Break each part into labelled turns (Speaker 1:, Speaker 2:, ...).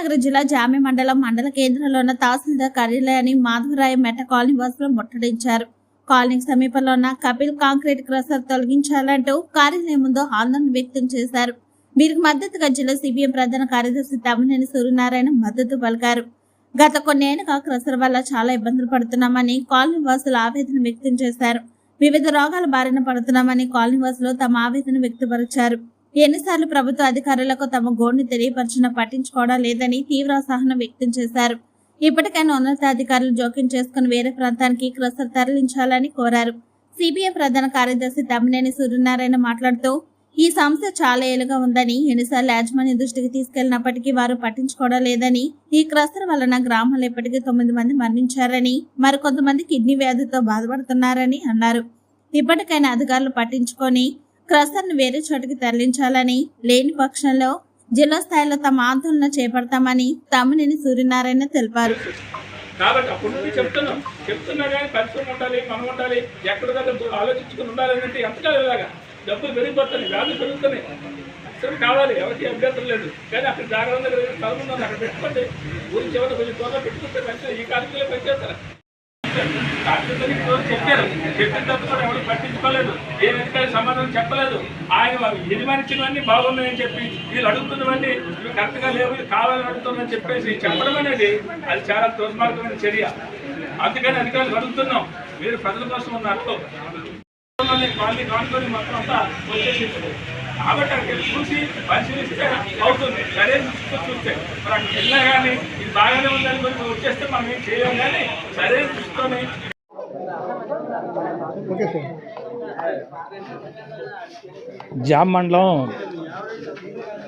Speaker 1: నగర్ జిల్లా జామి మండల కేంద్రంలో ఉన్న తహసీల్దార్ కార్యాలయాన్ని మాధవరాయ మెట్ట కాలనీ వాసులు ముట్టడించారు. కాలనీకి సమీపంలో ఉన్న కపిల్ కాంక్రీట్ క్రషర్ తొలగించాలంటూ కార్యాలయం ముందు ఆందోళన వ్యక్తం చేశారు. వీరికి మద్దతుగా జిల్లా సిపిఎం ప్రధాన కార్యదర్శి తమ్మినేని సూర్యనారాయణ మద్దతు పలికారు. గత కొన్నేళ్లుగా క్రషర్ వల్ల చాలా ఇబ్బందులు పడుతున్నామని కాలనీ వాసులు ఆవేదన వ్యక్తం చేశారు. వివిధ రోగాల బారిన పడుతున్నామని కాలనీ వాసులు తమ ఆవేదన వ్యక్తపరిచారు. ఎన్నిసార్లు ప్రభుత్వ అధికారులకు తమ గోడుని తెలియపరిచినా పట్టించుకోవడం లేదని తీవ్ర అసహనం వ్యక్తం చేశారు. ఇప్పటికైనా ఉన్నతాధికారులు జోక్యం చేసుకుని వేరే ప్రాంతానికి క్రషర్ తరలించాలని కోరారు. సిపిఎం ప్రధాన కార్యదర్శి తమ్మినేని సూర్యనారాయణ మాట్లాడుతూ ఈ సమస్య చాలా ఏళ్లుగా ఉందని, ఎన్నిసార్లు యాజమాన్య దృష్టికి తీసుకెళ్లినప్పటికీ వారు పట్టించుకోవడం లేదని, ఈ క్రషర్ వలన గ్రామంలో ఇప్పటికీ 9 మంది మరణించారని, మరికొంతమంది కిడ్నీ వ్యాధితో బాధపడుతున్నారని అన్నారు. ఇప్పటికైనా అధికారులు పట్టించుకొని క్రషర్ను వేరే చోటుకి తరలించాలని, లేని పక్షంలో జిల్లా స్థాయిలో తమ ఆందోళన చేపడతామని తమ్మినేని సూర్యనారాయణ తెలిపారు.
Speaker 2: కాబట్టి అప్పుడు నుండి చెప్తున్నా కానీ పరిశ్రమ ఉండాలి, మనం ఉండాలి, ఎక్కడ దగ్గర ఆలోచించుకుని ఉండాలంటే ఎంతకాలం ఇలాగా డబ్బులు పెరిగిపోతున్నాయి, వ్యాధులు పెరుగుతున్నాయి. అసలు కావాలి, ఎవరికి అభ్యంతరం లేదు. కానీ అక్కడ జాగ్రత్తగా స్థలం ఉండాలి, అక్కడ పెట్టుకోండి. ఊరి చివరి కొంచెం త్వరగా పెట్టుకుంటే మంచిగా ఈ కార్యక్రమం పనిచేస్తారు. చెప్పారు, చెప్పిన తర్వాత ఎవరు పట్టించుకోలేదు, ఏ అధికారి సమాధానం చెప్పలేదు. ఆయన యజమానించినవన్నీ బాగున్నాయని చెప్పి వీళ్ళు అడుగుతున్నవన్నీ ఇవి కరెక్ట్గా లేవు, కావాలని అడుగుతున్నారని చెప్పేసి చెప్పడం అనేది అది చాలా దుర్మార్గమైన చర్య. అందుకని అధికారులు అడుగుతున్నాం, మీరు ప్రజల కోసం ఉన్నారు. వాళ్ళని కానుకొని మొత్తం అంతా వచ్చేసింది. కాబట్టి అక్కడికి చూసి పరిశీలిస్తే అవుతుంది, సరే చూస్తే మరి అక్కడికి వెళ్ళినా కానీ ఇది బాగానే ఉందని కొంచెం వచ్చేస్తే మనం ఏం చేయలేం. కానీ సరే చూసుకొని
Speaker 3: జామ్ మండలం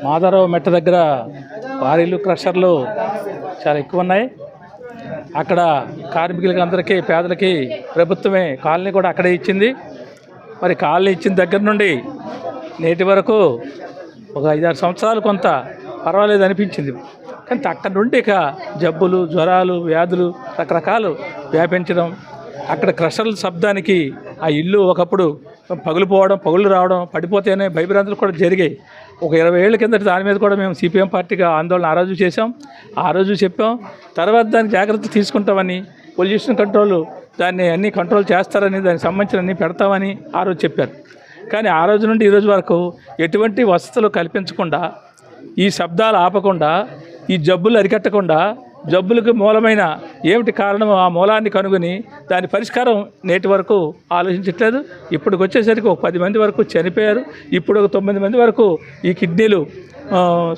Speaker 3: మాధవరావు మెట్ట దగ్గర భారీలు క్రషర్లు చాలా ఎక్కువ ఉన్నాయి. అక్కడ కార్మికులకి అందరికీ పేదలకి ప్రభుత్వమే కాలనీ కూడా అక్కడే ఇచ్చింది. మరి కాలనీ ఇచ్చిన దగ్గర నుండి నేటి వరకు ఒక 5-6 సంవత్సరాలు కొంత పర్వాలేదు అనిపించింది. కానీ అక్కడ నుండి ఇక జబ్బులు, జ్వరాలు, వ్యాధులు రకరకాలు వ్యాపించడం, అక్కడ క్రషర్ల శబ్దానికి ఆ ఇల్లు ఒకప్పుడు పగులు రావడం, పడిపోతేనే భయభ్రాంతులు కూడా జరిగాయి. ఒక 20 ఏళ్ల కిందట దాని మీద కూడా మేము సిపిఎం పార్టీగా ఆందోళన ఆ రోజు చేసాం, ఆ రోజు చెప్పాం. తర్వాత దానికి జాగ్రత్త తీసుకుంటామని, పొల్యూషన్ కంట్రోల్ దాన్ని అన్నీ కంట్రోల్ చేస్తారని, దానికి సంబంధించిన అన్నీ పెడతామని ఆ రోజు చెప్పారు. కానీ ఆ రోజు నుండి ఈ రోజు వరకు ఎటువంటి వసతులు కల్పించకుండా, ఈ శబ్దాలు ఆపకుండా, ఈ జబ్బులు అరికట్టకుండా, జబ్బులకు మూలమైన ఏమిటి కారణం ఆ మూలాన్ని కనుగొని దాని పరిష్కారం నేటి వరకు ఆలోచించట్లేదు. ఇప్పటికి వచ్చేసరికి ఒక 10 మంది వరకు చనిపోయారు. ఇప్పుడు ఒక 9 మంది వరకు ఈ కిడ్నీలు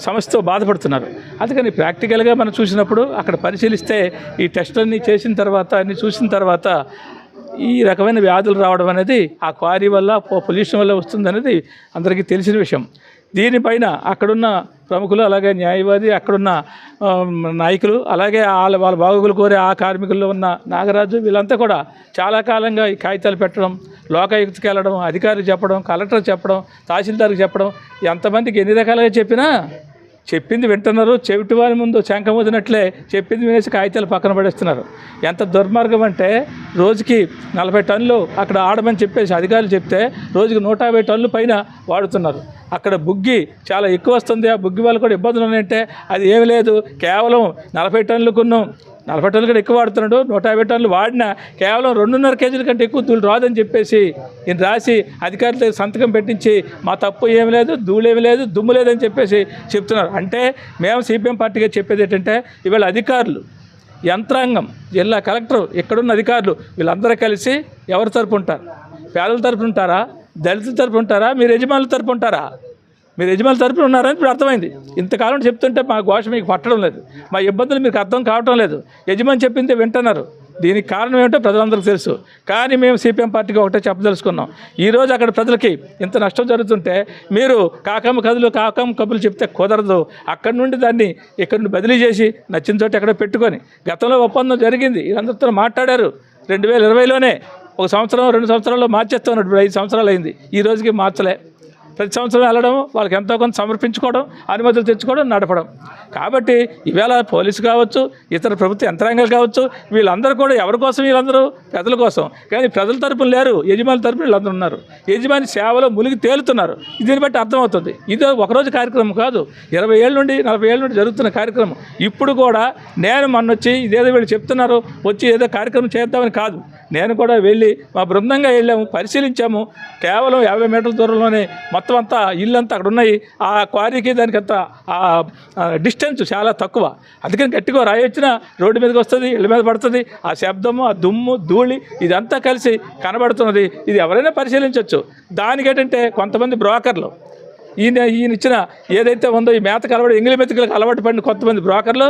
Speaker 3: సమస్యతో బాధపడుతున్నారు. అందుకని ప్రాక్టికల్గా మనం చూసినప్పుడు అక్కడ పరిశీలిస్తే ఈ టెస్టులన్నీ చేసిన తర్వాత, అన్నీ చూసిన తర్వాత ఈ రకమైన వ్యాధులు రావడం అనేది ఆ క్వారీ వల్ల, పొల్యూషన్ వల్ల వస్తుందనేది అందరికీ తెలిసిన విషయం. దీనిపైన అక్కడున్న ప్రముఖులు, అలాగే న్యాయవాది, అక్కడున్న నాయకులు, అలాగే వాళ్ళ బాగోగులు కోరే ఆ కార్మికుల్లో ఉన్న నాగరాజు, వీళ్ళంతా కూడా చాలా కాలంగా ఈ కాగితాలు పెట్టడం, లోకాయుక్తకి వెళ్ళడం, అధికారులు చెప్పడం, కలెక్టర్ చెప్పడం, తహసీల్దార్కి చెప్పడం, ఎంతమందికి ఎన్ని రకాలుగా చెప్పినా చెప్పింది వింటున్నారు. చెవిటి వారి ముందు శంఖం వదినట్లే చెప్పింది వినేసి కాగితాలు పక్కన పడేస్తున్నారు. ఎంత దుర్మార్గం అంటే రోజుకి 40 టన్నులు అక్కడ ఆడమని చెప్పేసి అధికారులు చెప్తే రోజుకి 150 టన్నుల పైన వాడుతున్నారు. అక్కడ బుగ్గి చాలా ఎక్కువ వస్తుంది, ఆ బుగ్గి వాళ్ళు కూడా ఇబ్బందులు ఉన్నాయంటే అది ఏమి లేదు, కేవలం 40 టన్నులకున్న 40 టన్నుల కంటే ఎక్కువ వాడుతున్నాడు. 150 టన్నులు వాడినా కేవలం 2.5 కేజీల కంటే ఎక్కువ ధూళి రాదని చెప్పేసి ఈయన రాసి అధికారులతో సంతకం పెట్టించి మా తప్పు ఏమి లేదు, ధూళేమి లేదు, దుమ్ము లేదని చెప్పేసి చెప్తున్నారు. అంటే మేము సిపిఎం పార్టీగా చెప్పేది ఏంటంటే, ఇవాళ అధికారులు, యంత్రాంగం, జిల్లా కలెక్టర్, ఇక్కడున్న అధికారులు వీళ్ళందరూ కలిసి ఎవరి తరపు ఉంటారు? పేదల తరపున ఉంటారా? దళితుల తరపున ఉంటారా? మీరు యజమానుల తరపు ఉంటారా? మీరు యజమానుల తరపున ఉన్నారని ఇప్పుడు అర్థమైంది. ఇంతకాలం చెప్తుంటే మా ఘోష మీకు పట్టడం లేదు, మా ఇబ్బందులు మీకు అర్థం కావటం లేదు. యజమాని చెప్పిందే వింటున్నారు. దీనికి కారణం ఏమిటో ప్రజలందరికీ తెలుసు. కానీ మేము సిపిఎం పార్టీగా ఒకటే చెప్పదలుచుకున్నాం. ఈరోజు అక్కడ ప్రజలకి ఇంత నష్టం జరుగుతుంటే మీరు కాకమ్మ కబులు చెప్తే కుదరదు. అక్కడి నుండి దాన్ని ఇక్కడ నుండి బదిలీ చేసి నచ్చిన చోట ఎక్కడ పెట్టుకొని, గతంలో ఒప్పందం జరిగింది, వీళ్ళందరితో మాట్లాడారు. 2020లోనే 1 సంవత్సరం 2 సంవత్సరాల్లో మార్చేస్తున్నాడు. ఇప్పుడు 5 సంవత్సరాలు అయింది, ఈ రోజుకి మార్చలే. ప్రతి సంవత్సరం వెళ్ళడం, వాళ్ళకి ఎంతో కొంత సమర్పించుకోవడం, అనుమతులు తెచ్చుకోవడం, నడపడం. కాబట్టి ఈవేళ పోలీసు కావచ్చు, ఇతర ప్రభుత్వ యంత్రాంగాలు కావచ్చు, వీళ్ళందరూ కూడా ఎవరి కోసం? వీళ్ళందరూ ప్రజల కోసం. కానీ ప్రజల తరపున లేరు, యజమాని తరపున వీళ్ళందరూ ఉన్నారు. యజమాని సేవలో మునిగి తేలుతున్నారు. దీన్ని బట్టి అర్థమవుతుంది. ఇది ఒకరోజు కార్యక్రమం కాదు, 20 ఏళ్ళ నుండి 40 ఏళ్ళ నుండి జరుగుతున్న కార్యక్రమం. ఇప్పుడు కూడా నేను మొన్నొచ్చి ఇదేదో వీళ్ళు చెప్తున్నారు, వచ్చి ఏదో కార్యక్రమం చేద్దామని కాదు. నేను కూడా వెళ్ళి మా బృందంగా వెళ్ళాము, పరిశీలించాము. కేవలం 50 మీటర్ల దూరంలోనే మొత్తం అంతా ఇల్లంతా అక్కడ ఉన్నాయి. ఆ క్వారీకి దానికి అంత డిస్టెన్స్ చాలా తక్కువ. అందుకని గట్టిగా రాయి వచ్చినా రోడ్డు మీదకి వస్తుంది, ఇళ్ళ మీద పడుతుంది. ఆ శబ్దము, ఆ దుమ్ము, ధూళి ఇదంతా కలిసి కనబడుతున్నది. ఇది ఎవరైనా పరిశీలించవచ్చు. దానికేంటంటే కొంతమంది బ్రోకర్లు, ఈయన ఇచ్చిన ఏదైతే ఉందో ఈ మేతకు అలవాటు, ఎంగిలి మెతుకులకు అలవాటు పడిన కొంతమంది బ్రోకర్లు,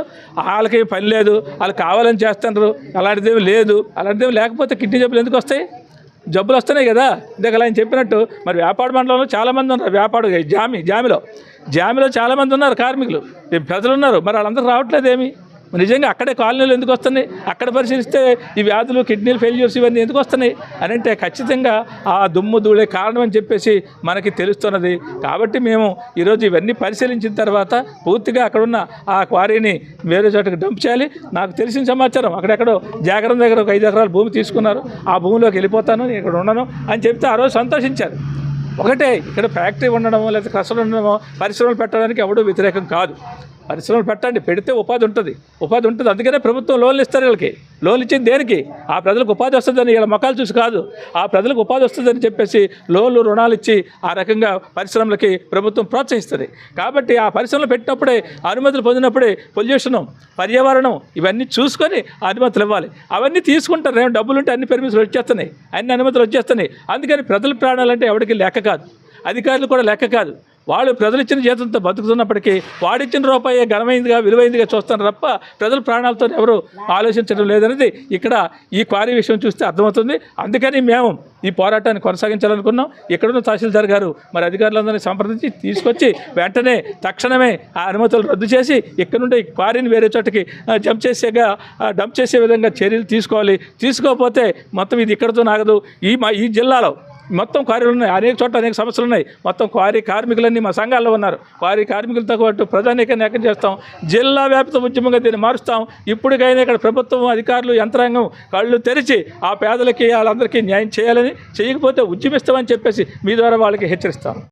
Speaker 3: వాళ్ళకి పని లేదు, వాళ్ళు కావాలని చేస్తున్నారు. అలాంటిదేమి లేదు. అలాంటిదేమి లేకపోతే కిడ్నీ జబ్బులు ఎందుకు వస్తాయి? జబ్బులు వస్తున్నాయి కదా. ఇందాక ఆయన చెప్పినట్టు మరి వ్యాపార మండలంలో చాలామంది ఉన్నారు. జామిలో చాలామంది ఉన్నారు కార్మికులు, ప్రజలు ఉన్నారు. మరి వాళ్ళందరూ రావట్లేదేమి? నిజంగా అక్కడే కాలనీలు ఎందుకు వస్తున్నాయి? అక్కడ పరిశీలిస్తే ఈ వ్యాధులు, కిడ్నీలు ఫెయిల్యూర్స్ ఇవన్నీ ఎందుకు వస్తున్నాయి అని అంటే ఖచ్చితంగా ఆ దుమ్ము ధూళే కారణం అని చెప్పేసి మనకి తెలుస్తున్నది. కాబట్టి మేము ఈరోజు ఇవన్నీ పరిశీలించిన తర్వాత పూర్తిగా అక్కడున్న ఆ క్వారీని వేరే చోటకి డంప్ చేయాలి. నాకు తెలిసిన సమాచారం అక్కడెక్కడో జాగరం దగ్గర ఒక 5 ఎకరాల భూమి తీసుకున్నారు. ఆ భూమిలోకి వెళ్ళిపోతాను, నేను ఇక్కడ ఉండను అని చెప్తే ఆ రోజు సంతోషించారు. ఒకటే, ఇక్కడ ఫ్యాక్టరీ ఉండడమో లేదా క్రషర్ ఉండడమో, పరిశ్రమలు పెట్టడానికి ఎవడూ వ్యతిరేకం కాదు. పరిశ్రమలు పెట్టండి, పెడితే ఉపాధి ఉంటుంది. అందుకనే ప్రభుత్వం లోన్లు ఇస్తారు. వీళ్ళకి లోన్లు ఇచ్చింది దేనికి? ఆ ప్రజలకు ఉపాధి వస్తుందని, వీళ్ళ మొక్కలు చూసి కాదు, ఆ ప్రజలకు ఉపాధి వస్తుందని చెప్పేసి లోన్లు, రుణాలు ఇచ్చి ఆ రకంగా పరిశ్రమలకి ప్రభుత్వం ప్రోత్సహిస్తుంది. కాబట్టి ఆ పరిశ్రమలు పెట్టినప్పుడే, అనుమతులు పొందినప్పుడే పొల్యూషను, పర్యావరణం ఇవన్నీ చూసుకొని అనుమతులు ఇవ్వాలి. అవన్నీ తీసుకుంటారు. డబ్బులు ఉంటే అన్ని పర్మిషన్లు వచ్చేస్తున్నాయి, అన్ని అనుమతులు వచ్చేస్తున్నాయి. అందుకని ప్రజల ప్రాణాలంటే ఎవరికి లెక్క కాదు, అధికారులు కూడా లెక్క కాదు. వాళ్ళు ప్రజలు ఇచ్చిన జీతంతో బతుకుతున్నప్పటికీ వాడిచ్చిన రూపాయి ఘనమైందిగా, విలువైందిగా చూస్తున్నారు తప్ప ప్రజల ప్రాణాలతో ఎవరు ఆలోచించడం లేదనేది ఇక్కడ ఈ క్వారీ విషయం చూస్తే అర్థమవుతుంది. అందుకని మేము ఈ పోరాటాన్ని కొనసాగించాలనుకున్నాం. ఇక్కడున్న తహసీల్దార్ గారు మరి అధికారులందరినీ సంప్రదించి తీసుకొచ్చి వెంటనే తక్షణమే ఆ అనుమతులు రద్దు చేసి ఇక్కడ నుండి క్వారీని వేరే చోటకి డంప్ చేసే విధంగా చర్యలు తీసుకోవాలి. తీసుకోకపోతే మొత్తం ఇది ఇక్కడితో నాగదు. ఈ జిల్లాలో మొత్తం క్వారీలు ఉన్నాయి, అనేక చోట్ల అనేక సమస్యలు ఉన్నాయి. మొత్తం క్వారీ కార్మికులన్నీ మా సంఘాల్లో ఉన్నారు. క్వారీ కార్మికులతో పాటు ప్రజానీకాన్ని ఎక్కడ చేస్తాం, జిల్లా వ్యాప్త ఉద్యమంగా దీన్ని మారుస్తాం. ఇప్పటికైనా ఇక్కడ ప్రభుత్వం, అధికారులు, యంత్రాంగం కళ్ళు తెరిచి ఆ పేదలకి వాళ్ళందరికీ న్యాయం చేయాలని, చేయకపోతే ఉద్యమిస్తామని చెప్పేసి మీ ద్వారా వాళ్ళకి హెచ్చరిస్తాం.